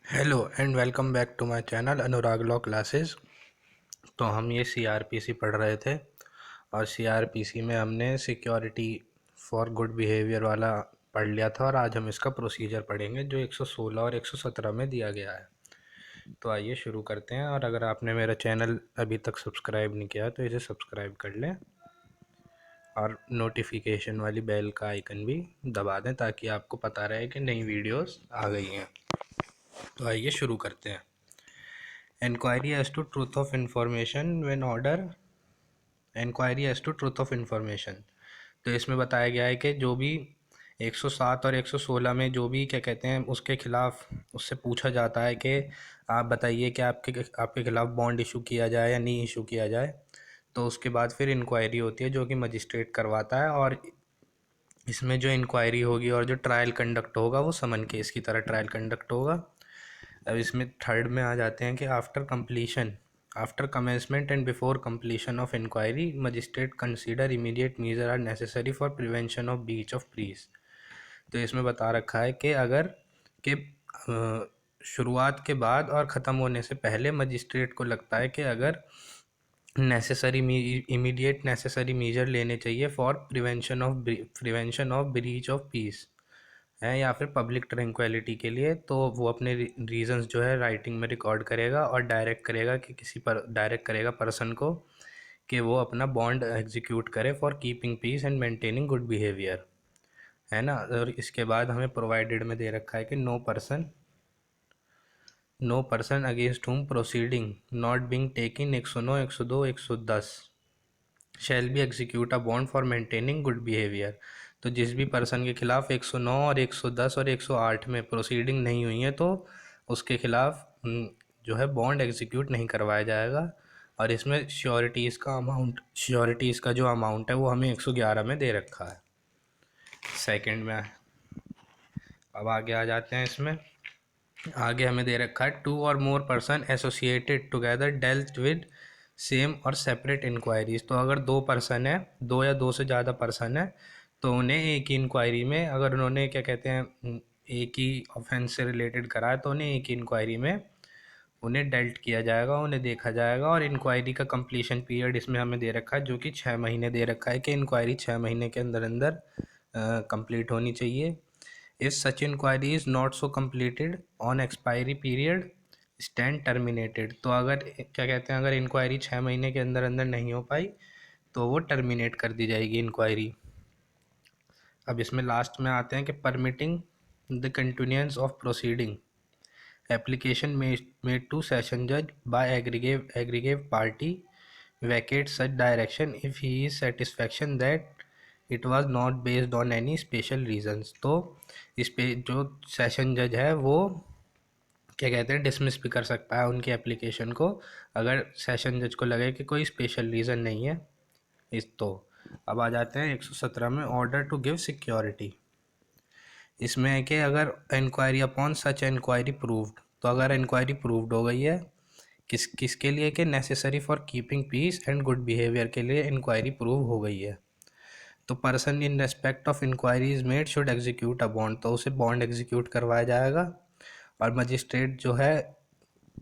Hello and welcome back to my channel Anurag law classes. तो हम ये सीआरपीसी पढ़ रहे थे और सीआरपीसी में हमने सिक्योरिटी फॉर गुड बिहेवियर वाला पढ़ लिया था और आज हम इसका प्रोसीजर पढ़ेंगे जो 116 और 117 में दिया गया है। तो आइए शुरू करते हैं। और अगर आपने मेरा चैनल अभी तक सब्सक्राइब नहीं किया तो इसे सब्सक्राइब कर लें और नोटिफिकेशन वाली बेल का आइकन भी दबा दें ताकि आपको पता रहे कि नई वीडियोस आ गई हैं। तो आइए शुरू करते हैं। Inquiry as to truth of information when order inquiry as to truth of information. तो इसमें बताया गया है कि जो भी 107 और 116 में जो भी क्या कहते हैं उसके खिलाफ उससे पूछा जाता है कि आप बताइए कि आपके खिलाफ बॉन्ड इशू किया जाए या नहीं इशू किया जाए। तो उसके बाद फिर इंक्वायरी होती है जो कि मजिस्ट्रेट करवाता है और इसमें जो इंक्वायरी होगी और जो ट्रायल कंडक्ट होगा वो समन केस की तरह ट्रायल कंडक्ट होगा। अब इसमें थर्ड में आ जाते हैं कि after commencement and before completion of inquiry magistrate consider immediate measure are necessary for prevention of breach of peace. तो इसमें बता रखा है कि अगर कि शुरुआत के बाद और ख़त्म होने से पहले मजिस्ट्रेट को लगता है कि अगर नेसेसरी इमीडिएट नेसेसरी मेजर लेने चाहिए for prevention of breach of piece है या फिर पब्लिक ट्रैंक्विलिटी के लिए, तो वो अपने रीजंस जो है राइटिंग में रिकॉर्ड करेगा और डायरेक्ट करेगा पर्सन को कि वो अपना बॉन्ड एग्जीक्यूट करे for keeping peace and maintaining good behaviour, है ना। और इसके बाद हमें प्रोवाइडेड में दे रखा है कि no person against whom proceeding not being taken 109 102 110 shall be execute a bond for maintaining good behaviour. तो जिस भी पर्सन के खिलाफ 109 और 110 और 108 में प्रोसीडिंग नहीं हुई है तो उसके खिलाफ जो है बॉन्ड एग्जीक्यूट नहीं करवाया जाएगा। और इसमें श्योरिटीज़ का जो अमाउंट है वो हमें 111 में दे रखा है सेकंड में। अब आगे आ जाते हैं। इसमें आगे हमें दे रखा है टू और more person associated together dealt with same और सेपरेट इंक्वायरीज। तो अगर दो पर्सन है, दो या दो से ज़्यादा पर्सन है, तो उन्हें एक ही इंक्वायरी में अगर उन्होंने क्या कहते हैं एक ही ऑफेंस से रिलेटेड करा है तो उन्हें एक ही इंक्वायरी में उन्हें डेल्ट किया जाएगा, उन्हें देखा जाएगा। और इंक्वायरी का कंप्लीशन पीरियड इसमें हमें दे रखा है जो कि 6 महीने दे रखा है कि इंक्वायरी 6 महीने के अंदर अंदर कंप्लीट होनी चाहिए। If such inquiry is not so completed on expiry period stand terminated। तो अगर क्या कहते हैं अगर इंक्वायरी 6 महीने के अंदर अंदर नहीं हो पाई तो वो टर्मिनेट कर दी जाएगी इंक्वायरी। अब इसमें लास्ट में आते हैं कि permitting the continuance of proceeding application made to session जज by aggregate party vacate such direction if he is satisfaction that it was not based on any special reasons। तो इस पे जो सेशन जज है वो क्या कहते हैं डिसमिस भी कर सकता है उनकी एप्लीकेशन को अगर सेशन जज को लगे कि कोई स्पेशल रीज़न नहीं है इस तो। अब आ जाते हैं 117 में ऑर्डर टू गिव सिक्योरिटी। इसमें है कि अगर इंक्वायरी अपॉन सच इंक्वायरी प्रूव्ड, तो अगर इंक्वायरी प्रूव्ड हो गई है किसके लिए कि necessary for keeping peace and good behaviour के लिए इंक्वायरी प्रूव हो गई है, तो person in respect of inquiry is made should execute a bond. तो उसे बॉन्ड एग्जीक्यूट करवाया जाएगा। और मजिस्ट्रेट जो है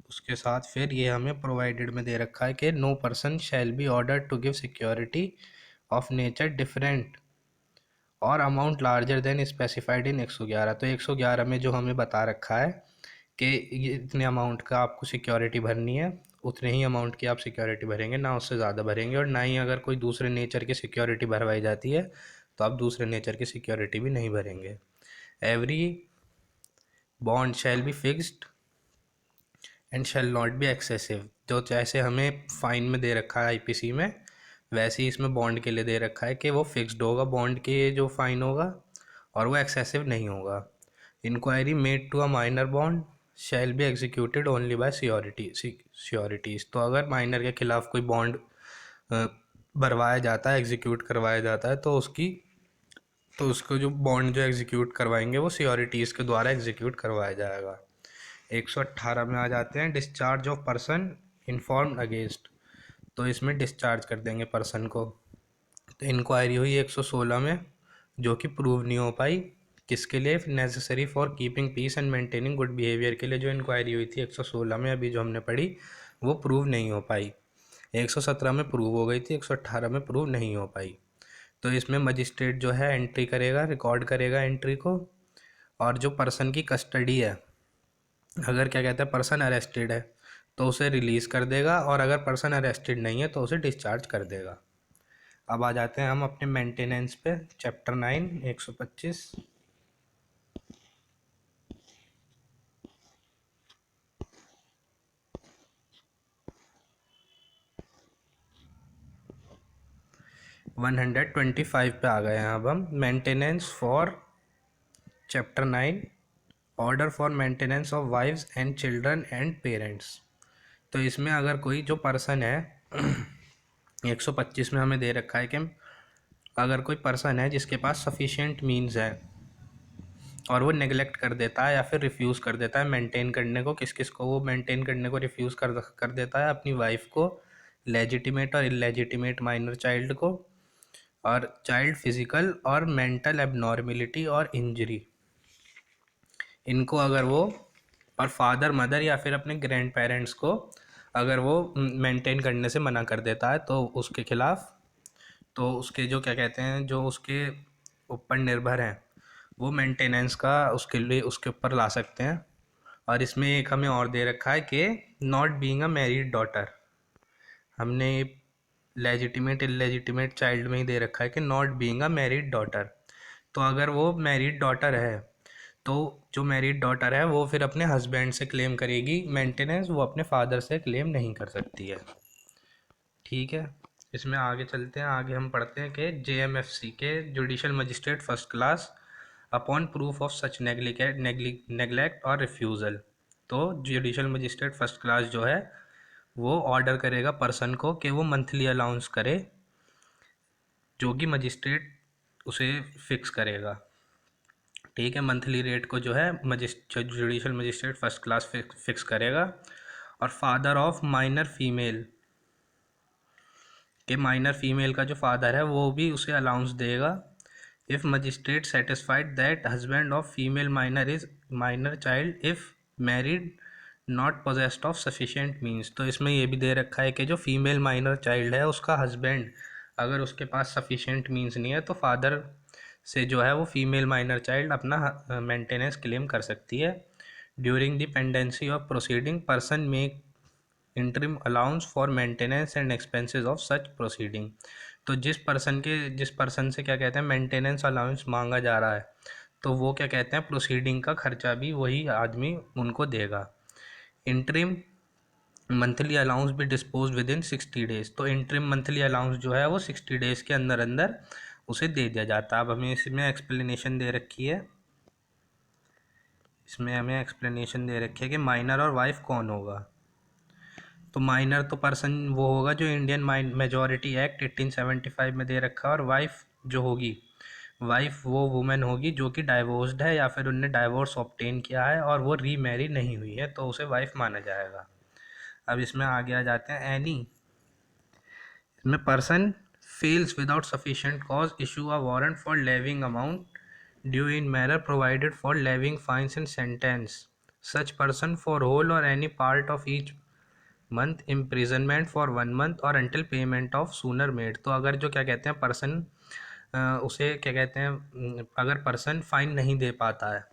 उसके साथ फिर ये हमें प्रोवाइडेड में दे रखा है कि no person shall be order to give security of nature different और amount larger than specified in 111। तो 111 में जो हमें बता रखा है कि ये इतने अमाउंट का आपको सिक्योरिटी भरनी है, उतने ही अमाउंट की आप सिक्योरिटी भरेंगे, ना उससे ज़्यादा भरेंगे। और ना ही अगर कोई दूसरे नेचर की सिक्योरिटी भरवाई जाती है तो आप दूसरे नेचर की सिक्योरिटी भी नहीं भरेंगे। Every bond shall be fixed and shall not be excessive. जो जैसे हमें फाइन में दे रखा है आईपीसी में, वैसे ही इसमें बॉन्ड के लिए दे रखा है कि वो फिक्स्ड होगा बॉन्ड के जो फाइन होगा और वो एक्सेसिव नहीं होगा। Inquiry made to a minor bond shall be executed only by sureties. तो अगर माइनर के खिलाफ कोई बॉन्ड भरवाया जाता है, एग्जीक्यूट करवाया जाता है, तो उसको जो बॉन्ड जो एग्जीक्यूट करवाएंगे वो श्योरिटीज़ के द्वारा एग्जीक्यूट करवाया जाएगा। 118 में आ जाते हैं discharge of person informed against. तो इसमें डिस्चार्ज कर देंगे पर्सन को। तो इंक्वायरी हुई 116 में जो कि प्रूव नहीं हो पाई, किसके लिए? Necessary for keeping peace and maintaining good behaviour के लिए जो इंक्वायरी हुई थी 116 में, अभी जो हमने पढ़ी, वो प्रूव नहीं हो पाई। 117 में प्रूव हो गई थी, 118 में प्रूव नहीं हो पाई। तो इसमें मजिस्ट्रेट जो है एंट्री करेगा, रिकॉर्ड करेगा एंट्री को, और जो पर्सन की कस्टडी है, अगर क्या कहते हैं पर्सन अरेस्टेड है तो उसे रिलीज़ कर देगा, और अगर पर्सन अरेस्टेड नहीं है तो उसे डिस्चार्ज कर देगा। अब आ जाते हैं हम अपने मेंटेनेंस पे, चैप्टर 9 125। वन 125 पे आ गए हैं अब हम। Maintenance for chapter 9, order for maintenance of wives and children and parents. तो इसमें अगर कोई जो पर्सन है 125 में हमें दे रखा है कि अगर कोई पर्सन है जिसके पास सफिशिएंट मीन्स है और वो नेग्लेक्ट कर देता है या फिर रिफ्यूज़ कर देता है मेंटेन करने को, किस किस को वो मेंटेन करने को रिफ्यूज़ कर देता है? अपनी वाइफ को, लेजिटिमेट और इलेजिटिमेट माइनर चाइल्ड को, और चाइल्ड फिजिकल और मेंटल एबनॉर्मेलिटी और इंजरी, इनको अगर वो, और फादर मदर या फिर अपने ग्रैंड पेरेंट्स को अगर वो मेंटेन करने से मना कर देता है तो उसके खिलाफ, तो उसके जो क्या कहते हैं, जो उसके ऊपर निर्भर हैं, वो मेंटेनेंस का उसके लिए उसके ऊपर ला सकते हैं। और इसमें एक हमें और दे रखा है कि not being a married daughter, हमने लेजिटिमेट इलेजिटिमेट चाइल्ड में ही दे रखा है कि not being a married daughter. तो अगर वो मैरिड डॉटर है तो जो मैरिड डॉटर है वो फिर अपने हस्बैंड से क्लेम करेगी मेंटेनेंस, वो अपने फादर से क्लेम नहीं कर सकती है। ठीक है, इसमें आगे चलते हैं। आगे हम पढ़ते हैं कि जेएमएफसी के judicial magistrate first class upon proof of such neglect और रिफ्यूज़ल। तो जुडिशल मजिस्ट्रेट फर्स्ट क्लास जो है वो ऑर्डर करेगा पर्सन को कि वो मंथली अलाउंस करे, जो कि मजिस्ट्रेट उसे फिक्स करेगा। ठीक है, मंथली रेट को जो है judicial magistrate first class fix करेगा। और फादर ऑफ माइनर फीमेल, कि माइनर फीमेल का जो फादर है वो भी उसे अलाउंस देगा। If magistrate satisfied that husband of female minor is minor child if married not possessed of sufficient means. तो इसमें ये भी दे रखा है कि जो फीमेल माइनर चाइल्ड है उसका हस्बैंड अगर उसके पास सफिशिएंट मीन्स नहीं है तो फादर से जो है वो फीमेल माइनर चाइल्ड अपना मेंटेनेंस क्लेम कर सकती है। During the pendency of proceeding person make interim allowance for maintenance and expenses of such proceeding. तो जिस पर्सन से क्या कहते हैं मेंटेनेंस अलाउंस मांगा जा रहा है तो वो क्या कहते हैं प्रोसीडिंग का खर्चा भी वही आदमी उनको देगा। इंटरिम मंथली अलाउंस भी डिस्पोज विद इन 60 डेज। तो इंटरिम मंथली अलाउंस जो है वो 60 डेज के अंदर अंदर उसे दे दिया जाता है। अब हमें इसमें एक्सप्लेनेशन दे रखी है, इसमें हमें एक्सप्लेनेशन दे रखी है कि माइनर और वाइफ कौन होगा। तो माइनर तो पर्सन वो होगा जो इंडियन मेजॉरिटी एक्ट 1875 में दे रखा है, और वाइफ जो होगी, वाइफ वो वुमेन होगी जो कि डाइवोर्स्ड है या फिर उनने डाइवोर्स ऑब्टेन किया है और वो रीमैरी नहीं हुई है तो उसे वाइफ माना जाएगा। अब इसमें आगे आ जाते हैं एनी। इसमें person fails without sufficient cause issue a warrant for levying amount due in manner provided for levying fines and sentence such person for whole और any part of each month imprisonment for 1 month और until payment of sooner made. तो अगर जो क्या कहते हैं person उसे क्या कहते हैं अगर पर्सन फाइन नहीं दे पाता है,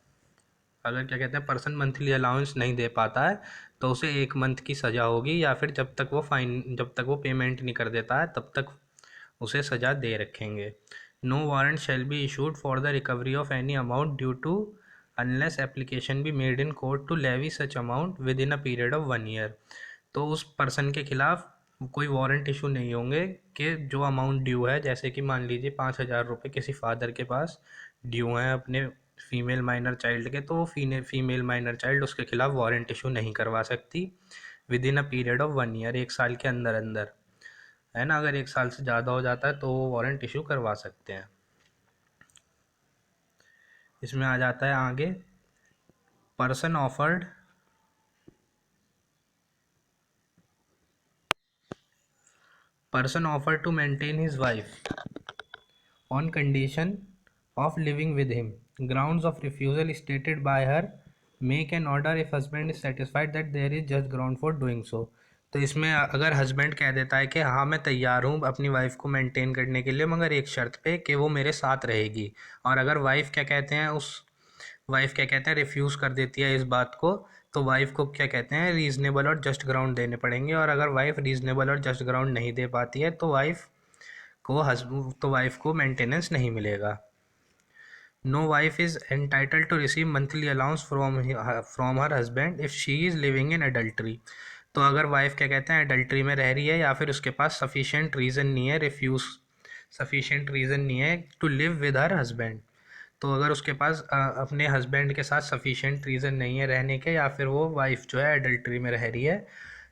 अगर क्या कहते हैं पर्सन मंथली अलाउंस नहीं दे पाता है तो उसे 1 मंथ की सज़ा होगी, या फिर जब तक वो पेमेंट नहीं कर देता है तब तक उसे सज़ा दे रखेंगे। No warrant shall be issued for the recovery of any amount due to unless application be made in court to levy such amount within a period of 1 year. तो उस पर्सन के खिलाफ कोई वारंट इशू नहीं होंगे कि जो amount due है, जैसे कि मान लीजिए 5,000 रुपये किसी फादर के पास ड्यू हैं अपने फीमेल माइनर चाइल्ड के, तो वो फीमेल माइनर चाइल्ड उसके खिलाफ वारंट इशू नहीं करवा सकती with in a period of 1 year, 1 साल के अंदर अंदर, है ना। अगर 1 साल से ज़्यादा हो जाता है तो वो वारंट इशू करवा सकते हैं। इसमें आ जाता है आगे person offered to maintain his wife on condition of living with him. Grounds of refusal stated by her: make an order if husband is satisfied that there is just ground for doing so. तो इसमें अगर husband कह देता है कि हाँ मैं तैयार हूँ अपनी वाइफ को मेंटेन करने के लिए मगर एक शर्त पे कि वो मेरे साथ रहेगी, और अगर वाइफ क्या कहते हैं उस वाइफ क्या कहते हैं रिफ्यूज़ कर देती है इस बात को, तो वाइफ को क्या कहते हैं रीज़नेबल और जस्ट ग्राउंड देने पड़ेंगे, और अगर वाइफ रीज़नेबल और जस्ट ग्राउंड नहीं दे पाती है तो वाइफ को मेंटेनेंस नहीं मिलेगा. No wife is entitled to receive monthly allowance from her husband if she is living in adultery. तो अगर वाइफ क्या कहते हैं एडल्ट्री में रह रही है या फिर उसके पास सफिशिएंट रीज़न नहीं है to live with her husband, तो अगर उसके पास अपने हस्बैंड के साथ सफिशिएंट रीज़न नहीं है रहने के, या फिर वो वाइफ जो है एडल्ट्री में रह रही है,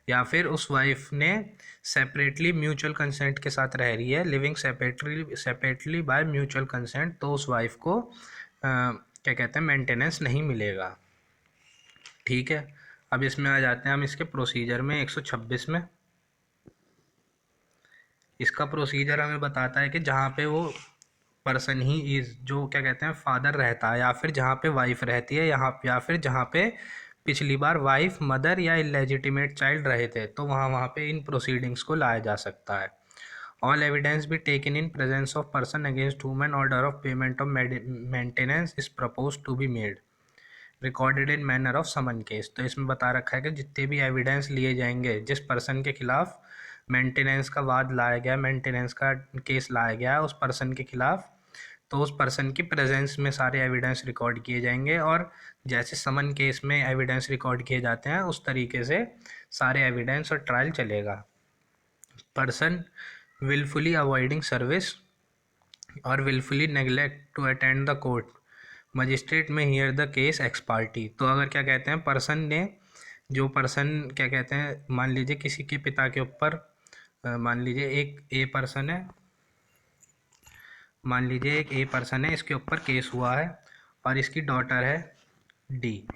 या फिर उस वाइफ ने सेपरेटली म्यूचुअल कंसेंट के साथ रह रही है, living separately by mutual consent, तो उस वाइफ को क्या कहते हैं मेंटेनेंस नहीं मिलेगा. ठीक है, अब इसमें आ जाते हैं हम इसके प्रोसीजर में. 126 में इसका प्रोसीजर हमें बताता है कि जहाँ पे वो पर्सन ही इज़ जो क्या कहते हैं फादर रहता है, या फिर जहाँ पे वाइफ रहती है, या फिर जहाँ पे पिछली बार वाइफ मदर या इलेजिटिमेट चाइल्ड रहे थे, तो वहाँ पे इन प्रोसीडिंग्स को लाया जा सकता है. All evidence be taken in presence of person against whom an order of payment of maintenance is propose to be made recorded in manner of summon case. तो इसमें बता रखा है कि जितने भी एविडेंस लिए जाएंगे जिस पर्सन के खिलाफ मेंटेनेंस का वाद लाया गया, मेंटेनेंस का केस लाया गया है उस पर्सन के खिलाफ, तो उस पर्सन की प्रेजेंस में सारे एविडेंस रिकॉर्ड किए जाएंगे, और जैसे समन केस में एविडेंस रिकॉर्ड किए जाते हैं उस तरीके से सारे एविडेंस और ट्रायल चलेगा. पर्सन विलफुली अवॉइडिंग सर्विस और wilfully neglect to attend the court, magistrate may hear the case ex parte. तो अगर क्या कहते हैं पर्सन क्या कहते हैं मान लीजिए किसी के पिता के ऊपर मान लीजिए एक ए पर्सन है इसके ऊपर केस हुआ है और इसकी डॉटर है डी.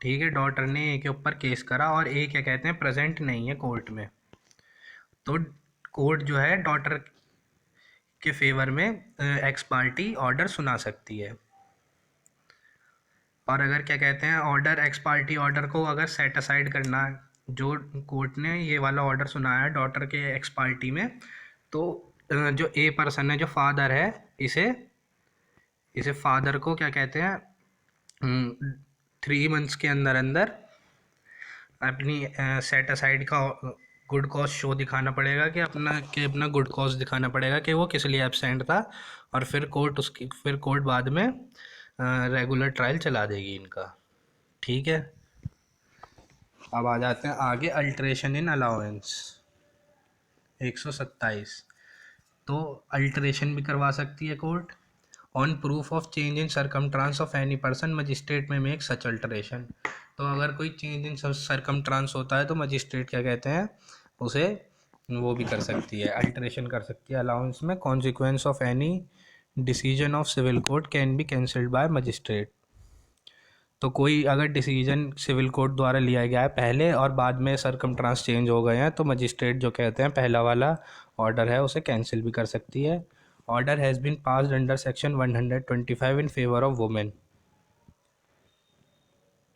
ठीक है, डॉटर ने ए के ऊपर केस करा और ए क्या कहते हैं प्रेजेंट नहीं है कोर्ट में, तो कोर्ट जो है डॉटर के फेवर में एक्स पार्टी ऑर्डर सुना सकती है. और अगर क्या कहते हैं ऑर्डर एक्स पार्टी ऑर्डर को अगर सेट असाइड करना है, जो कोर्ट ने ये वाला ऑर्डर सुनाया है डॉटर के एक्स पार्टी में, तो जो ए पर्सन है जो फादर है इसे फादर को क्या कहते हैं 3 months के अंदर अपनी सेट असाइड का गुड कॉज शो दिखाना पड़ेगा कि अपना गुड कॉज दिखाना पड़ेगा कि वो किस लिए एब्सेंट था, और फिर कोर्ट बाद में रेगुलर ट्रायल चला देगी इनका. ठीक है, अब आ जाते हैं आगे अल्टरेशन इन अलाउंस 127. तो अल्टरेशन भी करवा सकती है court. On proof of change in circumstance of any person magistrate may make such alteration. तो अगर कोई चेंज इन सरकमट्रांस होता है तो मजिस्ट्रेट क्या कहते हैं उसे वो भी कर सकती है, अल्टरेशन कर सकती है अलाउंस में. Consequence of any decision of civil court can be cancelled by magistrate. तो कोई अगर डिसीजन सिविल कोर्ट द्वारा लिया गया है पहले और बाद में सरकमट्रांस चेंज हो गए हैं तो मजिस्ट्रेट जो कहते हैं पहला वाला ऑर्डर है उसे कैंसिल भी कर सकती है. Order has been passed under section 125 in favour of women.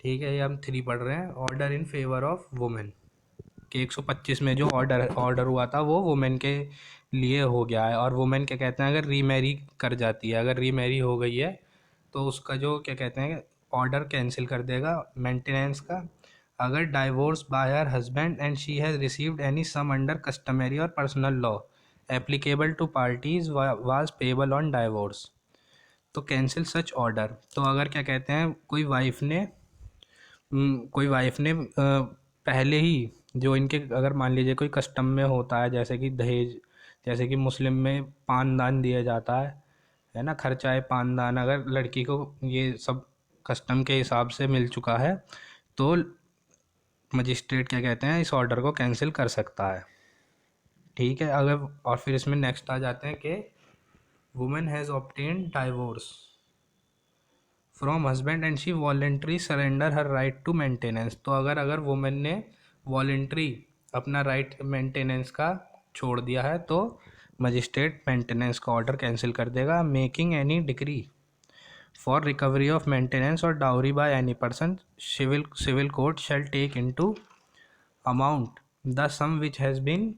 ठीक है, ये हम 3 पढ़ रहे हैं. Order in favour of women कि 125 में जो ऑर्डर हुआ था वो वुमेन के लिए हो गया है, और वुमेन क्या कहते हैं अगर रीमैरी कर जाती है, अगर रीमैरी हो गई है तो उसका जो क्या कहते हैं ऑर्डर कैंसिल कर देगा मेंटेनेंस का. अगर divorce by her husband and she has received any sum under customary और personal law applicable to parties was payable on divorce, तो कैंसिल सच ऑर्डर. तो अगर क्या कहते हैं कोई वाइफ ने पहले ही जो इनके अगर मान लीजिए कोई कस्टम में होता है जैसे कि दहेज, जैसे कि मुस्लिम में पान दान दिया जाता है ना, खर्चा है पान दान, अगर लड़की को ये सब कस्टम के हिसाब से मिल चुका है तो मजिस्ट्रेट क्या कहते हैं इस ऑर्डर को कैंसिल कर सकता है. ठीक है, अगर और फिर इसमें नेक्स्ट आ जाते हैं कि women has obtained divorce from husband and she voluntary surrender her right to maintenance. तो अगर वुमेन ने वॉलेंट्री अपना राइट मेंटेनेंस का छोड़ दिया है तो मजिस्ट्रेट मेंटेनेंस का ऑर्डर कैंसिल कर देगा। Making any decree for recovery of maintenance और dowry by any person, civil court shall take into amount the sum which has been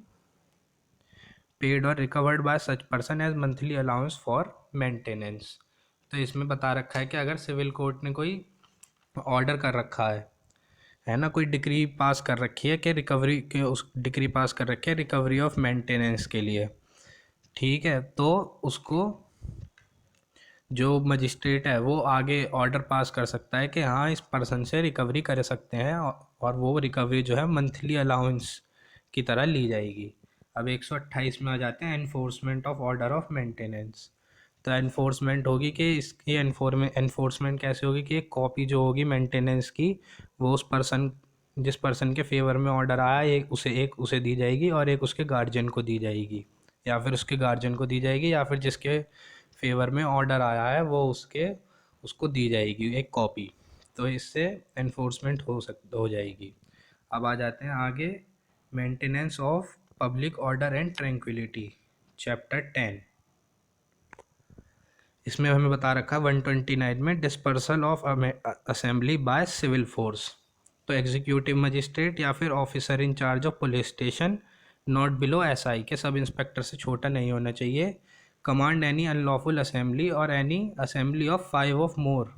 paid और recovered by such person as monthly allowance for maintenance. तो इसमें बता रखा है कि अगर civil court ने कोई ऑर्डर कर रखा है ना, कोई डिक्री पास कर रखी है कि रिकवरी के, उस डिक्री पास कर रखी है रिकवरी ऑफ मेंटेनेंस के लिए, ठीक है, तो उसको जो मजिस्ट्रेट है वो आगे ऑर्डर पास कर सकता है कि हाँ इस पर्सन से रिकवरी कर सकते हैं, और वो रिकवरी जो है मंथली अलाउंस की तरह ली जाएगी। अब 128 में आ जाते हैं, enforcement of order of maintenance. तो एनफोर्समेंट होगी कि इसकी एनफोर्समेंट कैसे होगी कि एक कॉपी जो होगी मेंटेनेंस की वो उस पर्सन, जिस पर्सन के फेवर में ऑर्डर आया, एक उसे दी जाएगी और एक उसके गार्जियन को दी जाएगी, या फिर उसके गार्जियन को दी जाएगी, या फिर जिसके फेवर में ऑर्डर आया है वो उसको दी जाएगी एक कॉपी। तो इससे एनफोर्समेंट हो जाएगी। अब आ जाते हैं आगे, maintenance of public order and tranquillity, chapter 10। इसमें हमें बता रखा है 129 में, dispersal of assembly by civil force. तो एग्जीक्यूटिव मजिस्ट्रेट या फिर officer in charge of police station not below SI के सब इंस्पेक्टर से छोटा नहीं होना चाहिए, कमांड एनी अनलॉफुल असेंबली और any assembly of 5 of more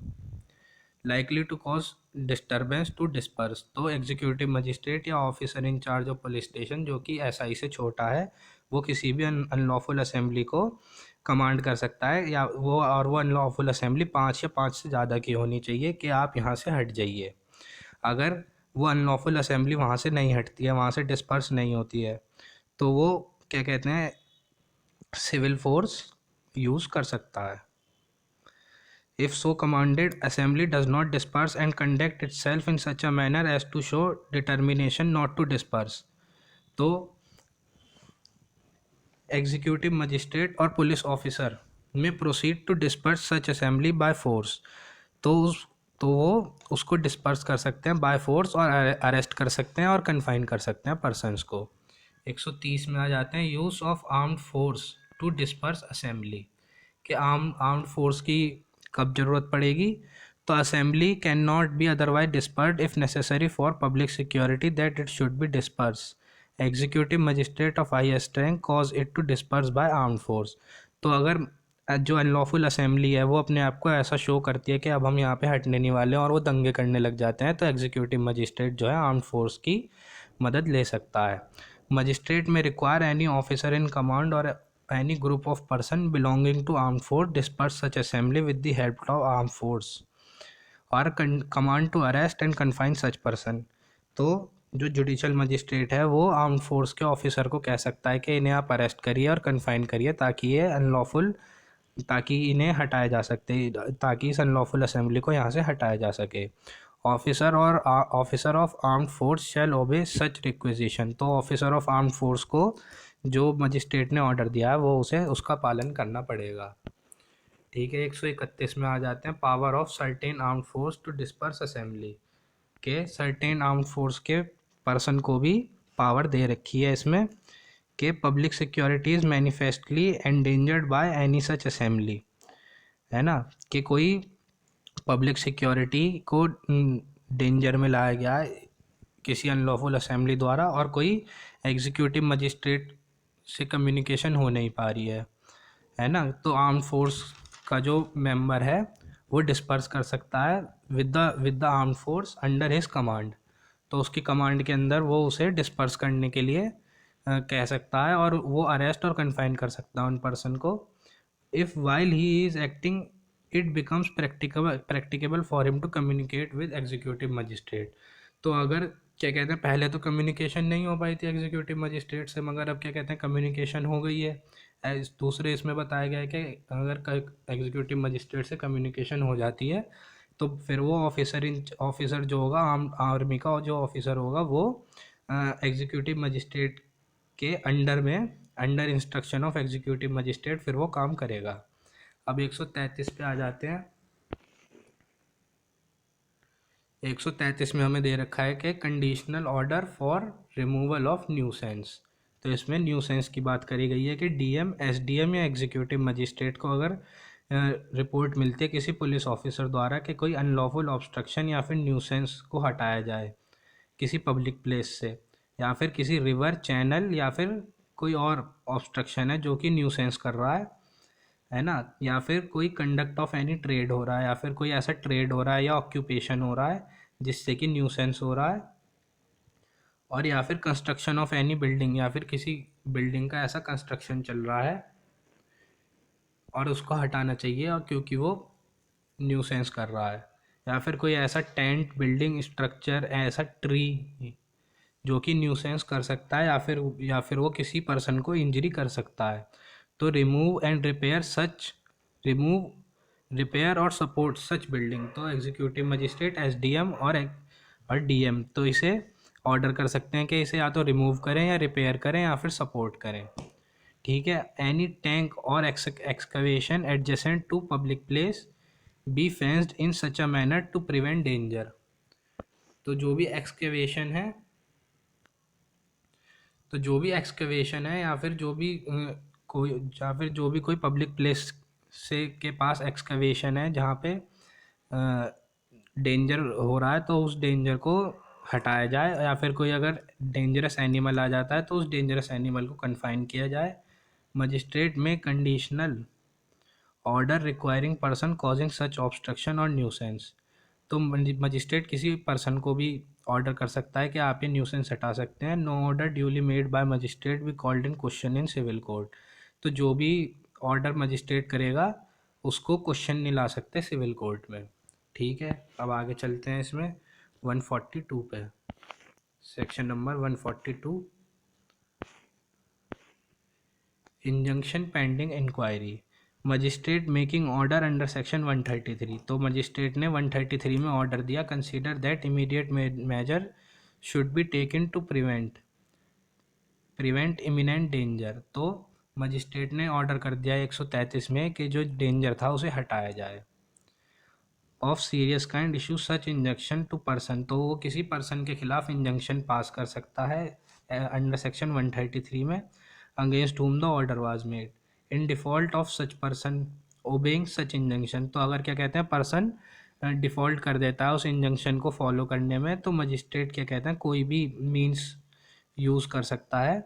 likely to cause disturbance to disperse. तो एग्जीक्यूटिव मजिस्ट्रेट या officer in charge of police station जो कि एसआई से छोटा है, वो किसी भी अनलॉफुल असेंबली को कमांड कर सकता है, या वो अनलॉफुल असेंबली 5 या 5 से ज़्यादा की होनी चाहिए कि आप यहाँ से हट जाइए। अगर वो अनलॉफुल असेंबली वहाँ से नहीं हटती है, वहाँ से डिस्पर्स नहीं होती है, तो वो क्या कहते हैं, सिविल फोर्स यूज़ कर सकता है। If so commanded, assembly does not disperse and conduct itself in such a manner as to show determination not to disperse। तो एग्जीक्यूटिव मजिस्ट्रेट और पुलिस ऑफिसर में proceed to disperse such assembly by force, तो वो उसको disperse कर सकते हैं by force, और अरेस्ट कर सकते हैं और कन्फाइन कर सकते हैं पर्सनस को। 130 में आ जाते हैं, use of armed force to disperse assembly, कि आर्म्ड फोर्स की कब ज़रूरत पड़ेगी, तो assembly cannot be otherwise dispersed if necessary for public security that it should be disperse. Executive magistrate of highest rank cause it to disperse by armed force. तो अगर जो unlawful assembly है वो अपने आप को ऐसा शो करती है कि अब हम यहाँ पे हटने नहीं वाले हैं, और वो दंगे करने लग जाते हैं, तो एग्जीक्यूटिव मजिस्ट्रेट जो है आर्म्ड फोर्स की मदद ले सकता है। मजिस्ट्रेट में require any officer in command और any group of person belonging to armed force disperse such assembly with the help of armed force or command to arrest and confine such person। तो जो judicial magistrate है वो armed force के officer को कह सकता है कि इन्हें आप अरेस्ट करिए और कन्फाइन करिए, ताकि इन्हें हटाया जा सकते, ताकि इस अनलॉफुल असेंबली को यहाँ से हटाया जा सके। Officer of armed force shall obey such requisition. तो ऑफिसर ऑफ आर्म्ड फोर्स को जो मजिस्ट्रेट ने ऑर्डर दिया है वो उसे उसका पालन करना पड़ेगा, ठीक है। 131 में आ जाते हैं, power of certain armed force to disperse assembly, के सर्टेन आर्म्ड फोर्स के पर्सन को भी पावर दे रखी है इसमें, कि public security is manifestly endangered by any such assembly, है ना, कि कोई पब्लिक सिक्योरिटी को डेंजर में लाया गया है किसी अनलॉफुल असेंबली द्वारा, और कोई एग्जीक्यूटिव मजिस्ट्रेट से कम्युनिकेशन हो नहीं पा रही है ना, तो आर्म फोर्स का जो मेंबर है वो डिस्पर्स कर सकता है with the arm force under his command. तो उसकी कमांड के अंदर वो उसे डिस्पर्स करने के लिए कह सकता है, और वो अरेस्ट और कन्फाइन कर सकता है उन पर्सन को। If while he is acting it becomes practicable for him to communicate with executive magistrate. तो अगर क्या कहते हैं, पहले तो कम्युनिकेशन नहीं हो पाई थी एग्जीक्यूटिव मजिस्ट्रेट से, मगर अब क्या कहते हैं कम्युनिकेशन हो गई है। दूसरे इसमें बताया गया है कि अगर एग्जीक्यूटिव मजिस्ट्रेट से कम्युनिकेशन हो जाती है तो फिर वो ऑफिसर जो होगा आर्मी का जो ऑफिसर होगा वो एग्जीक्यूटिव मजिस्ट्रेट के under instruction of executive magistrate फिर वो काम करेगा। अब 133 पे आ जाते हैं। 133 में हमें दे रखा है कि conditional order for removal of nuisance. तो इसमें न्यूसेंस की बात करी गई है कि डीएम, एसडीएम या एग्जीक्यूटिव मजिस्ट्रेट को अगर रिपोर्ट मिलती है किसी पुलिस ऑफिसर द्वारा कि कोई अनलॉफुल ऑब्स्ट्रक्शन या फिर न्यूसेंस को हटाया जाए किसी पब्लिक प्लेस से, या फिर किसी रिवर, चैनल या फिर कोई और ऑब्स्ट्रक्शन है जो कि न्यूसेंस कर रहा है ना, या फिर कोई कंडक्ट ऑफ एनी ट्रेड हो रहा है, या फिर कोई ऐसा ट्रेड हो रहा है या ऑक्यूपेशन हो रहा है जिससे कि न्यूसेंस हो रहा है, और या फिर कंस्ट्रक्शन ऑफ एनी बिल्डिंग, या फिर किसी बिल्डिंग का ऐसा कंस्ट्रक्शन चल रहा है और उसको हटाना चाहिए और क्योंकि वो न्यूसेंस कर रहा है, या फिर कोई ऐसा टेंट, बिल्डिंग, स्ट्रक्चर, ऐसा ट्री जो कि न्यूसेंस कर सकता है, या फिर वो किसी पर्सन को इंजरी कर सकता है। तो रिमूव, रिपेयर और सपोर्ट सच बिल्डिंग, तो एग्जीक्यूटिव मजिस्ट्रेट, एसडीएम और डीएम तो इसे ऑर्डर कर सकते हैं कि इसे या तो रिमूव करें या रिपेयर करें या फिर सपोर्ट करें। ठीक है। एनी टैंक और excavation adjacent to public place be fenced in such a manner to prevent danger, तो जो भी एक्सकवेशन है या फिर जो भी कोई पब्लिक प्लेस से के पास एक्सकवेशन है जहाँ पे डेंजर हो रहा है तो उस डेंजर को हटाया जाए, या फिर कोई अगर डेंजरस एनिमल आ जाता है तो उस डेंजरस एनिमल को कन्फाइन किया जाए। Magistrate may conditional order requiring person causing such obstruction और न्यूसेंस, तो मजिस्ट्रेट किसी पर्सन को भी ऑर्डर कर सकता है कि आप ये न्यूसेंस हटा सकते हैं। No order duly made by magistrate be called in question in civil court, तो जो भी ऑर्डर मजिस्ट्रेट करेगा उसको क्वेश्चन नहीं ला सकते सिविल कोर्ट में। ठीक है, अब आगे चलते हैं इसमें 142 पे, section number 142, injunction pending inquiry, magistrate making order under section 133, तो मजिस्ट्रेट ने 133 में ऑर्डर दिया, consider that immediate measure should be taken to prevent imminent danger, तो मजिस्ट्रेट ने ऑर्डर कर दिया 133 में कि जो डेंजर था उसे हटाया जाए। Of serious kind issue such injunction to person, तो वो किसी पर्सन के खिलाफ इंजंक्शन पास कर सकता है अंडर सेक्शन 133 में, against whom the order was made in default of such person obeying such injunction, तो अगर क्या कहते हैं पर्सन डिफ़ॉल्ट कर देता है उस इंजंक्शन को फॉलो करने में, तो मजिस्ट्रेट क्या कहते हैं कोई भी मीन्स यूज़ कर सकता है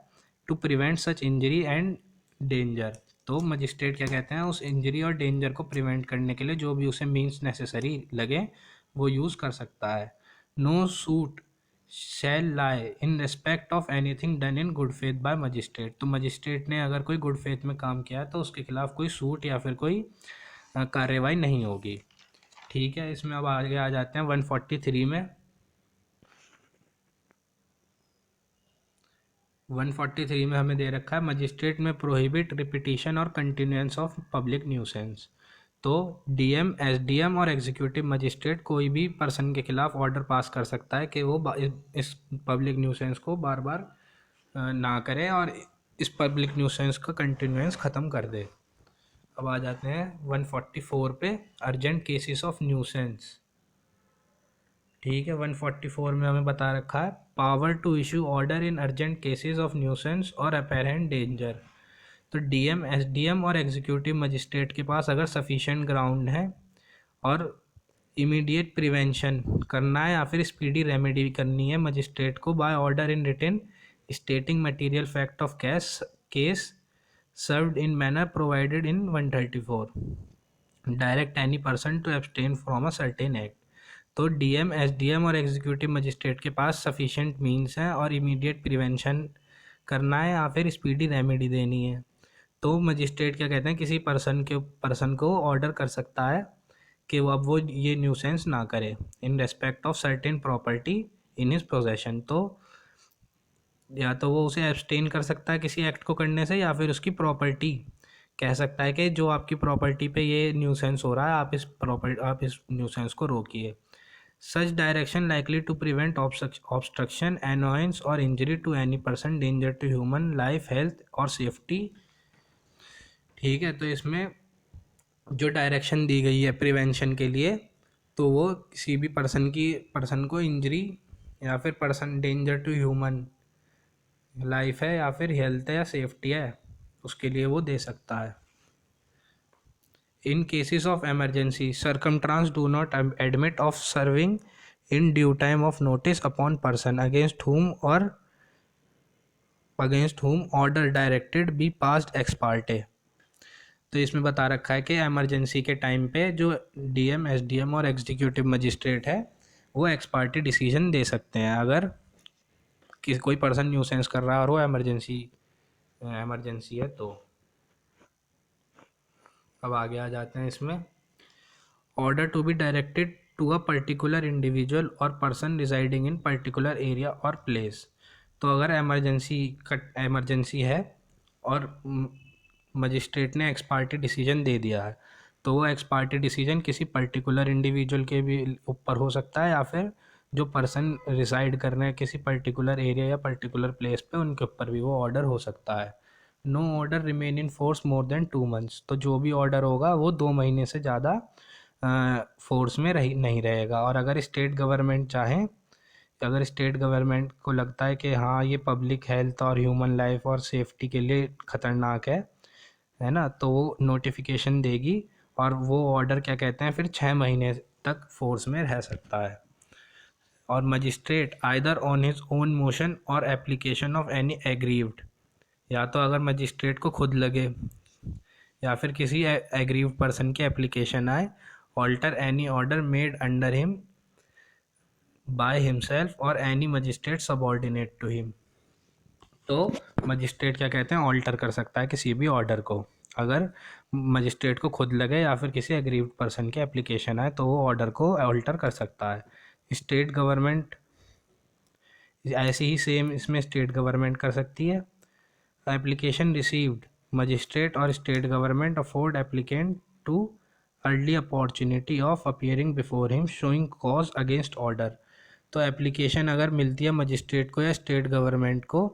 to prevent such injury and danger, तो मजिस्ट्रेट क्या कहते हैं उस इंजरी और डेंजर को प्रिवेंट करने के लिए जो भी उसे मीन्स नेसेसरी लगे वो यूज़ कर सकता है। No suit shall lie in respect of anything done in good faith by magistrate, तो मजिस्ट्रेट ने अगर कोई गुड फेथ में काम किया है तो उसके खिलाफ कोई सूट या फिर कोई कार्रवाई नहीं होगी। ठीक है, इसमें अब आगे आ जाते हैं 143 में। 143 में हमें दे रखा है मजिस्ट्रेट में प्रोहिबिट रिपीटिशन और कंटिन्यूएंस ऑफ पब्लिक न्यूसेंस, तो डीएम, एसडीएम और एग्जीक्यूटिव मजिस्ट्रेट कोई भी पर्सन के खिलाफ ऑर्डर पास कर सकता है कि वो इस पब्लिक न्यूसेंस को बार बार ना करे और इस पब्लिक न्यूसेंस का कंटिन्यूएंस ख़त्म कर दे। अब आ जाते हैं 144 पे, अर्जेंट केसेस ऑफ न्यूसेंस। ठीक है, 144 में हमें बता रखा है power to issue order in urgent cases of nuisance or apparent danger, तो डीएम, एसडीएम और एग्जीक्यूटिव मजिस्ट्रेट के पास अगर सफिशिएंट ग्राउंड है और इमीडिएट प्रिवेंशन करना है या फिर स्पीडी रेमेडी करनी है मजिस्ट्रेट को by order in written stating material fact of case served in manner provided in 134, direct any person to abstain from a certain act, तो डीएम, एसडीएम और एग्जीक्यूटिव मजिस्ट्रेट के पास सफिशिएंट मीन्स हैं और immediate prevention करना है या फिर स्पीडी रेमेडी देनी है, तो मजिस्ट्रेट क्या कहते हैं किसी पर्सन को ऑर्डर कर सकता है कि वो ये न्यूसेंस ना करे इन respect of certain property in his possession, तो या तो वो उसे एब्सटेन कर सकता है किसी एक्ट को करने से या फिर उसकी प्रॉपर्टी कह सकता है कि जो आपकी प्रॉपर्टी पे ये न्यूसेंस हो रहा है आप इस न्यूसेंस को रोकिए। Such direction likely to prevent obstruction, annoyance और injury to any person, danger to human life, health और सेफ्टी। ठीक है, तो इसमें जो डायरेक्शन दी गई है प्रिवेंशन के लिए तो वो किसी भी पर्सन को इंजरी या फिर person danger to human life है या फिर हेल्थ है या सेफ्टी है, उसके लिए वो दे सकता है। In cases of emergency, circumstance do not admit of serving in due time of notice upon person against whom order directed be passed ex parte। तो इसमें बता रखा है कि इमरजेंसी के टाइम पे जो डीएम, एसडीएम और एग्जीक्यूटिव मजिस्ट्रेट है वो एक्स पार्टी डिसीजन दे सकते हैं अगर कोई पर्सन न्यूसेंस कर रहा है और वो इमरजेंसी है तो। अब आगे आ जाते हैं इसमें। Order to be directed to a particular individual और person residing in particular area और प्लेस। तो अगर एमरजेंसी है और मजिस्ट्रेट ने एक्स पार्टी डिसीजन दे दिया है तो वो एक्स पार्टी डिसीजन किसी पर्टिकुलर इंडिविजुअल के भी ऊपर हो सकता है या फिर जो पर्सन रिसाइड कर रहे हैं किसी पर्टिकुलर एरिया या पर्टिकुलर प्लेस पे उनके ऊपर भी वो ऑर्डर हो सकता है। No order remain in force more than 2 months. तो जो भी ऑर्डर होगा वो 2 महीने से ज़्यादा फोर्स में नहीं रहेगा। और अगर स्टेट गवर्नमेंट चाहें, अगर स्टेट गवर्नमेंट को लगता है कि हाँ ये पब्लिक हेल्थ और ह्यूमन लाइफ और सेफ्टी के लिए ख़तरनाक है ना, तो वो नोटिफिकेशन देगी और वो ऑर्डर क्या कहते हैं फिर 6 महीने तक फोर्स में रह सकता है। और magistrate either on his own motion और एप्लीकेशन ऑफ एनी एग्रीव्ड, या तो अगर मजिस्ट्रेट को खुद लगे या फिर किसी एग्रीव्ड पर्सन की एप्लीकेशन आए, alter any order made under him by himself और any magistrate subordinate to him. तो मजिस्ट्रेट क्या कहते हैं ऑल्टर कर सकता है किसी भी ऑर्डर को, अगर मजिस्ट्रेट को खुद लगे या फिर किसी एग्रीव्ड पर्सन की एप्लीकेशन आए तो वो ऑर्डर को ऑल्टर कर सकता है। स्टेट गवर्नमेंट ऐसे ही सेम इसमें स्टेट गवर्नमेंट कर सकती है। एप्लीकेशन रिसीव्ड, मजिस्ट्रेट और state government afford applicant too early opportunity of appearing before him showing cause against order. तो एप्लीकेशन अगर मिलती है मजिस्ट्रेट को या स्टेट गवर्नमेंट को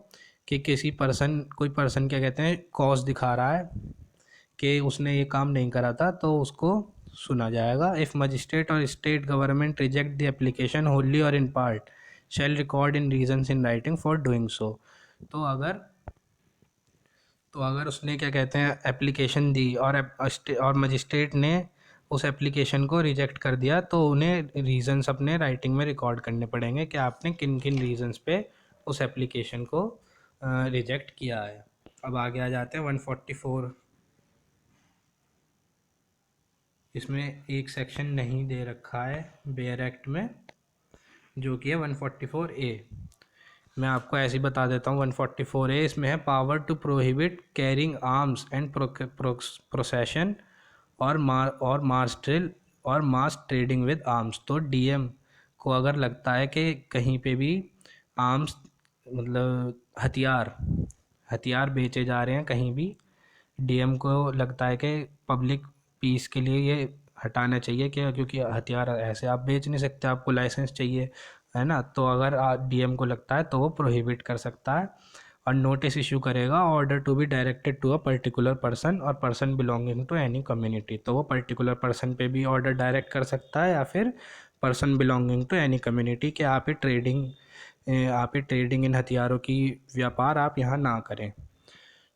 कि कोई पर्सन क्या कहते हैं कॉज दिखा रहा है कि उसने ये काम नहीं करा था, तो उसको सुना जाएगा। इफ़ मजिस्ट्रेट और state government reject the application wholly और in part shall record in reasons in writing for doing so. तो अगर उसने क्या कहते हैं एप्लीकेशन दी और मजिस्ट्रेट ने उस एप्लीकेशन को रिजेक्ट कर दिया तो उन्हें रीजंस अपने राइटिंग में रिकॉर्ड करने पड़ेंगे कि आपने किन किन रीजंस पे उस एप्लीकेशन को रिजेक्ट किया है। अब आगे आ जाते हैं 144। इसमें एक सेक्शन नहीं दे रखा है बेयर एक्ट में जो कि है 144A। मैं आपको ऐसे ही बता देता हूँ 144A इसमें है power to prohibit carrying arms and procession or mass drill or mass training with arms. तो डीएम को अगर लगता है कि कहीं पे भी आर्म्स मतलब हथियार बेचे जा रहे हैं कहीं भी, डीएम को लगता है कि पब्लिक पीस के लिए ये हटाना चाहिए क्या, क्योंकि हथियार ऐसे आप बेच नहीं सकते, आपको लाइसेंस चाहिए है ना। तो अगर डीएम को लगता है तो वो प्रोहिबिट कर सकता है और नोटिस इशू करेगा order to be directed to a particular person और person belonging to any community. तो वो पर्टिकुलर पर्सन पे भी ऑर्डर डायरेक्ट कर सकता है या फिर person belonging to any community कि आप ये ट्रेडिंग इन हथियारों की व्यापार आप यहाँ ना करें।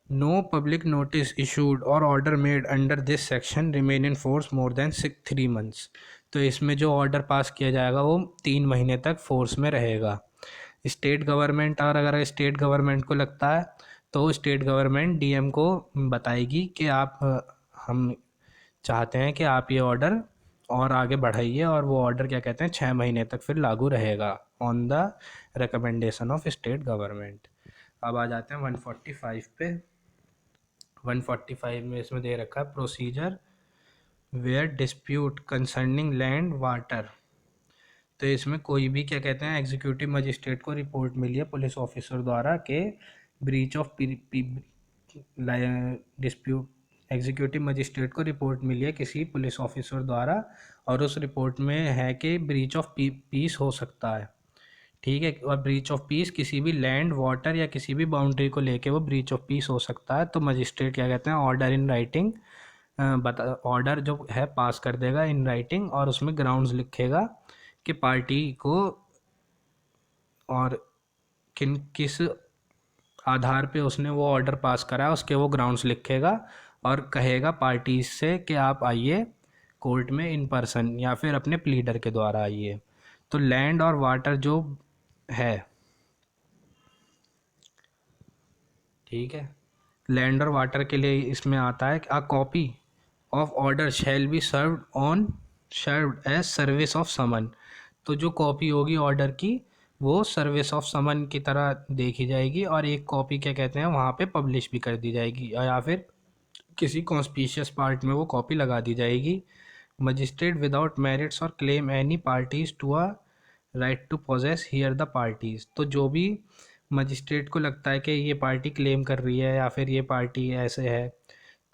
नो पब्लिक नोटिस इशूड और order made under this section remain in force more then 3 months. तो इसमें जो ऑर्डर पास किया जाएगा वो 3 महीने तक फोर्स में रहेगा। स्टेट गवर्नमेंट, और अगर स्टेट गवर्नमेंट को लगता है तो स्टेट गवर्नमेंट डीएम को बताएगी कि हम चाहते हैं कि आप ये ऑर्डर और आगे बढ़ाइए, और वो ऑर्डर क्या कहते हैं 6 महीने तक फिर लागू रहेगा on the recommendation of state government. अब आ जाते हैं 145 पे। 145 में इसमें दे रखा है procedure where dispute concerning land water. तो इसमें कोई भी क्या कहते हैं एग्जीक्यूटिव मजिस्ट्रेट को रिपोर्ट मिली है पुलिस ऑफिसर द्वारा के breach of dispute, executive magistrate को रिपोर्ट मिली है किसी पुलिस ऑफिसर द्वारा और उस रिपोर्ट में है कि ब्रीच ऑफ पीस हो सकता है, ठीक है। और ब्रीच ऑफ पीस किसी भी लैंड वाटर या किसी भी बाउंड्री को लेके वो ब्रीच ऑफ पीस हो सकता है। तो मजिस्ट्रेट क्या कहते हैं ऑर्डर इन राइटिंग ऑर्डर जो है पास कर देगा इन राइटिंग और उसमें ग्राउंड्स लिखेगा कि पार्टी को और किस आधार पे उसने वो ऑर्डर पास करा है उसके वो ग्राउंड्स लिखेगा और कहेगा पार्टीज से कि आप आइए कोर्ट में इन पर्सन या फिर अपने प्लीडर के द्वारा आइए। तो लैंड और वाटर जो है, ठीक है, लैंड और वाटर के लिए इसमें आता है कि a copy of order shall be served as service of summon. तो जो कॉपी होगी ऑर्डर की वो सर्विस ऑफ समन की तरह देखी जाएगी और एक कॉपी क्या कहते हैं वहाँ पे पब्लिश भी कर दी जाएगी या फिर किसी कॉन्स्पिशियस पार्ट में वो कॉपी लगा दी जाएगी। Magistrate without merits or claim any parties to a right to possess hear the parties. तो जो भी मजिस्ट्रेट को लगता है कि ये पार्टी क्लेम कर रही है या फिर ये पार्टी ऐसे है,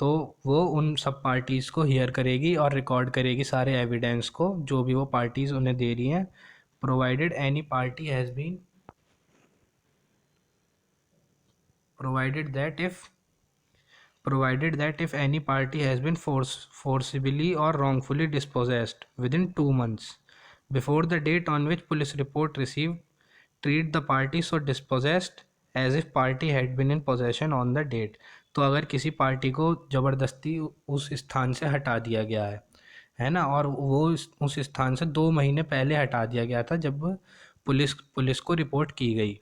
तो वो उन सब पार्टीज़ को हियर करेगी और रिकॉर्ड करेगी सारे एविडेंस को जो भी वो पार्टीज़ उन्हें दे रही हैं। Provided any party has been provided that if provided that if any party has been forcibly or wrongfully dispossessed within 2 months before the date on which police report received, treat the party so dispossessed as if party had been in possession on the date। तो अगर किसी party को ज़बरदस्ती उस स्थान से हटा दिया गया है ना, और वो उस स्थान से 2 महीने पहले हटा दिया गया था जब पुलिस को रिपोर्ट की गई,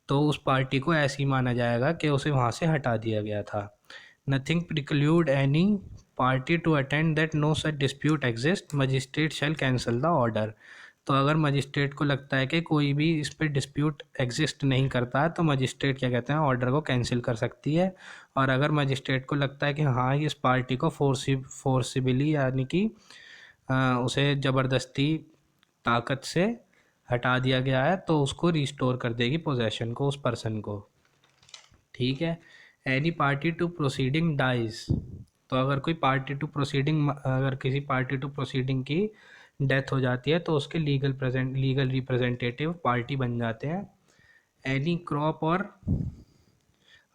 तो उस पार्टी को ऐसे ही माना जाएगा कि उसे वहाँ से हटा दिया गया था। Nothing preclude any party to attend that no such dispute exist, magistrate shall cancel the order. तो अगर मजिस्ट्रेट को लगता है कि कोई भी इस पर डिस्प्यूट एग्जिस्ट नहीं करता है तो मजिस्ट्रेट क्या कहते हैं ऑर्डर को कैंसिल कर सकती है। और अगर मजिस्ट्रेट को लगता है कि हाँ इस पार्टी को फोर्सिबली यानी कि उसे ज़बरदस्ती ताकत से हटा दिया गया है तो उसको रिस्टोर कर देगी पोजेशन को उस पर्सन को। ठीक है। Any party to proceeding dies. तो अगर कोई पार्टी टू प्रोसीडिंग अगर किसी पार्टी टू प्रोसीडिंग की डेथ हो जाती है तो उसके लीगल रिप्रेजेंटेटिव पार्टी बन जाते हैं। Any crop or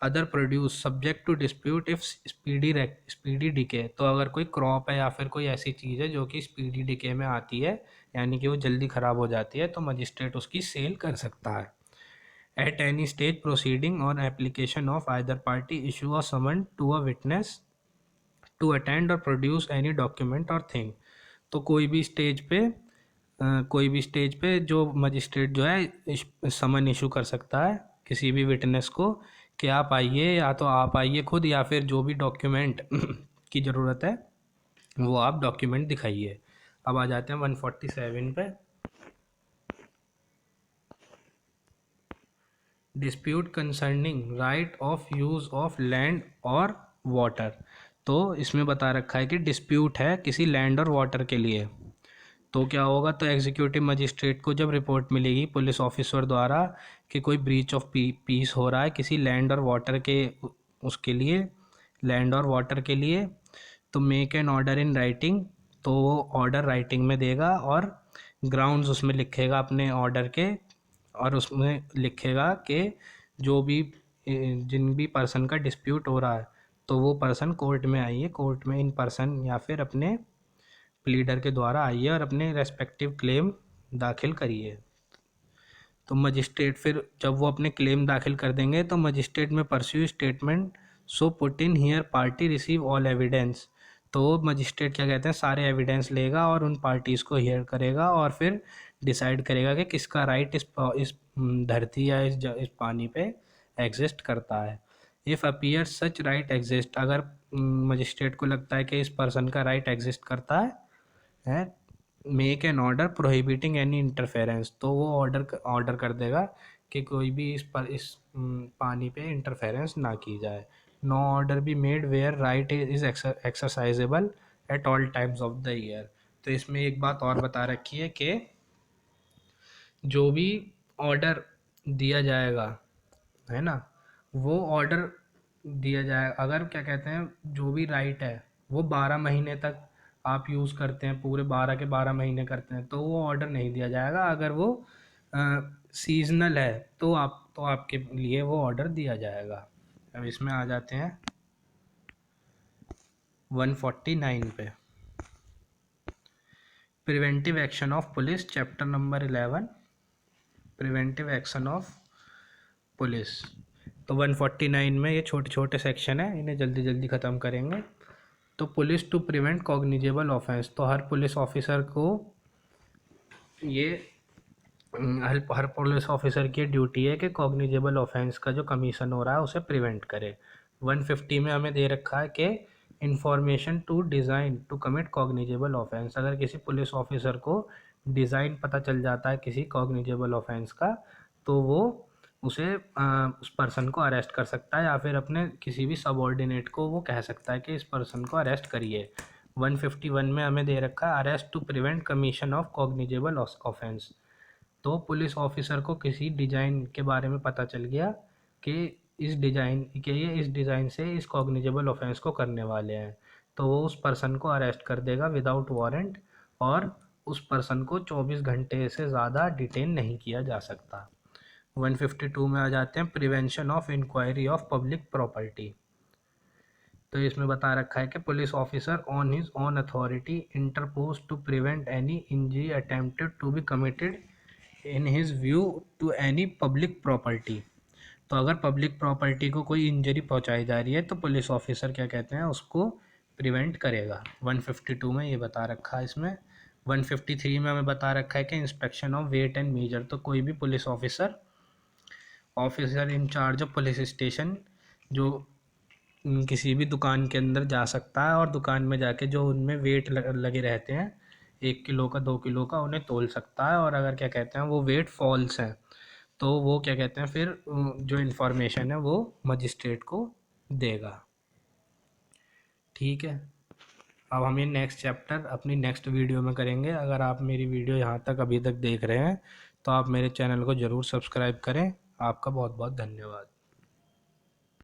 other produce subject to dispute if speedy decay. तो अगर कोई क्रॉप है या फिर कोई ऐसी चीज़ है जो कि स्पीडी डिके में आती है यानी कि वो जल्दी ख़राब हो जाती है तो मजिस्ट्रेट उसकी सेल कर सकता है। At any stage proceeding on application of either party issue a summon to a witness to attend or produce any document or thing. तो कोई भी स्टेज पे जो मजिस्ट्रेट जो है समन इशू कर सकता है किसी भी विटनेस को कि आप आइए, या तो आप आइए खुद या फिर जो भी डॉक्यूमेंट की ज़रूरत है वो आप डॉक्यूमेंट दिखाइए। अब आ जाते हैं 147 पे। Dispute concerning right of use of land और वाटर। तो इसमें बता रखा है कि डिस्प्यूट है किसी लैंड और वाटर के लिए तो क्या होगा, तो एग्जीक्यूटिव मजिस्ट्रेट को जब रिपोर्ट मिलेगी पुलिस ऑफिसर द्वारा कि कोई ब्रीच ऑफ पीस हो रहा है किसी लैंड और वाटर के उसके लिए लैंड और वाटर के लिए, तो make an order in writing. तो वो ऑर्डर राइटिंग में देगा और ग्राउंड्स उसमें लिखेगा अपने ऑर्डर के, और उसमें लिखेगा कि जो भी जिन भी पर्सन का डिस्प्यूट हो रहा है तो वो पर्सन कोर्ट में आइए, कोर्ट में इन पर्सन या फिर अपने प्लीडर के द्वारा आइए और अपने रेस्पेक्टिव क्लेम दाखिल करिए। तो मजिस्ट्रेट फिर जब वो अपने क्लेम दाखिल कर देंगे तो मजिस्ट्रेट में pursue statement so put in here party receive all evidence. तो मजिस्ट्रेट क्या कहते हैं सारे एविडेंस लेगा और उन पार्टीज़ को हियर करेगा और फिर डिसाइड करेगा कि किसका राइट इस धरती या इस पानी पे एग्जिस्ट करता है। If appear such right exist, अगर मजिस्ट्रेट को लगता है कि इस पर्सन का राइट एग्जिस्ट करता है make an order prohibiting any interference. तो वो ऑर्डर कर देगा कि कोई भी इस पानी पे इंटरफेरेंस ना की जाए। No order be made where right is exercisable at all times of the year. तो इसमें एक बात और बता रखी है कि जो भी ऑर्डर दिया जाएगा है ना, वो ऑर्डर दिया जाए अगर क्या कहते हैं जो भी राइट है वो 12 महीने तक आप यूज़ करते हैं, पूरे 12 के 12 महीने करते हैं तो वो ऑर्डर नहीं दिया जाएगा। अगर वो सीजनल है तो आपके लिए वो ऑर्डर दिया जाएगा। अब इसमें आ जाते हैं 149 पे। Preventive action of police, chapter number 11, preventive action of police. तो 149 में ये छोटे छोटे सेक्शन है, इन्हें जल्दी जल्दी ख़त्म करेंगे। तो police to prevent cognizable offence, तो हर पुलिस ऑफिसर को ये हर पुलिस ऑफिसर की ड्यूटी है कि कॉग्निजेबल ऑफेंस का जो कमीशन हो रहा है उसे प्रिवेंट करे। 150 में हमें दे रखा है कि information to design to commit cognizable offence, अगर किसी पुलिस ऑफिसर को डिज़ाइन पता चल जाता है किसी कॉग्निजेबल ऑफेंस का, तो वो उसे उस पर्सन को अरेस्ट कर सकता है, या फिर अपने किसी भी सबऑर्डिनेट को वो कह सकता है कि इस पर्सन को अरेस्ट करिए। 151 में हमें दे रखा है arrest to prevent commission of cognizable offence, तो पुलिस ऑफिसर को किसी डिज़ाइन के बारे में पता चल गया कि ये इस डिज़ाइन से इस कॉग्निजेबल ऑफेंस को करने वाले हैं, तो वो उस पर्सन को अरेस्ट कर देगा विदाउट वारंट, और उस पर्सन को 24 घंटे से ज़्यादा डिटेन नहीं किया जा सकता। 152 में आ जाते हैं prevention of inquiry of public property. तो इसमें बता रखा है कि police officer on his own authority interpose to prevent any injury attempted to be committed in his view to any public property. तो अगर पब्लिक प्रॉपर्टी को कोई इंजरी पहुंचाई जा रही है तो पुलिस ऑफिसर क्या कहते हैं, उसको प्रिवेंट करेगा। 152 में ये बता रखा है। इसमें 153 में हमें बता रखा है कि inspection of weight and measure, तो कोई भी police officer in charge of police station जो किसी भी दुकान के अंदर जा सकता है और दुकान में जाके जो उनमें वेट लगे रहते हैं 1 किलो का 2 किलो का, उन्हें तोल सकता है, और अगर क्या कहते हैं वो वेट फॉल्स है तो वो क्या कहते हैं फिर जो इन्फॉर्मेशन है वो मजिस्ट्रेट को देगा। ठीक है, अब हम ये नेक्स्ट चैप्टर अपनी नेक्स्ट वीडियो में करेंगे। अगर आप मेरी वीडियो यहाँ तक अभी तक देख रहे हैं तो आप मेरे चैनल को ज़रूर सब्सक्राइब करें। आपका बहुत बहुत धन्यवाद।